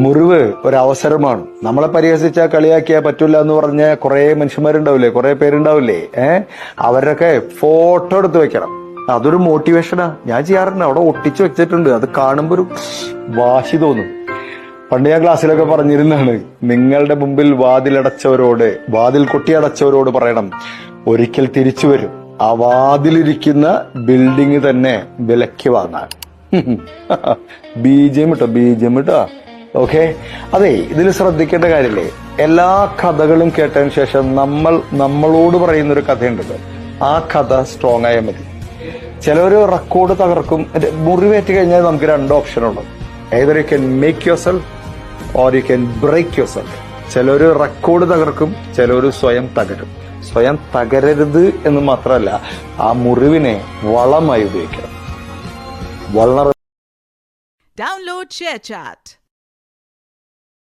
മുറിവ് ഒരവസരമാണ്. നമ്മളെ പരിഹസിച്ചാൽ കളിയാക്കിയാൽ പറ്റൂല എന്ന് പറഞ്ഞ കുറെ മനുഷ്യന്മാരുണ്ടാവില്ലേ, കുറെ പേരുണ്ടാവില്ലേ. അവരൊക്കെ ഫോട്ടോ എടുത്ത് വെക്കണം. അതൊരു മോട്ടിവേഷനാ. ഞാൻ ചെയ്യാറുണ്ട്, അവിടെ ഒട്ടിച്ചു വെച്ചിട്ടുണ്ട്. അത് കാണുമ്പോ ഒരു വാശി തോന്നും. പണ്ട് ഞാൻ ക്ലാസ്സിലൊക്കെ പറഞ്ഞിരുന്നാണ്, നിങ്ങളുടെ മുമ്പിൽ വാതിൽ കൊട്ടിയടച്ചവരോട് പറയണം, ഒരിക്കൽ തിരിച്ചു വരും, ആ വാതിലിരിക്കുന്ന ബിൽഡിംഗ് തന്നെ വിലയ്ക്ക് വാങ്ങാൻ. ബീജം ഇട്ടോ. ഓക്കെ. അതെ, ഇതിൽ ശ്രദ്ധിക്കേണ്ട കാര്യമില്ലേ, എല്ലാ കഥകളും കേട്ടതിന് ശേഷം നമ്മളോട് പറയുന്ന ഒരു കഥയുണ്ടല്ലോ, ആ കഥ സ്ട്രോങ് ആയാൽ മതി. ചിലവര് റെക്കോർഡ് തകർക്കും. മുറിവേറ്റ് കഴിഞ്ഞാൽ നമുക്ക് രണ്ട് ഓപ്ഷനുണ്ട്. either you can make yourself or you can break yourself. ചിലര് റെക്കോർഡ് തകർക്കും, ചിലര് സ്വയം തകരും. സ്വയം തകരരുത് എന്ന് മാത്രമല്ല, ആ മുറിവിനെ വളമായി ഉപയോഗിക്കണം. Download ShareChat.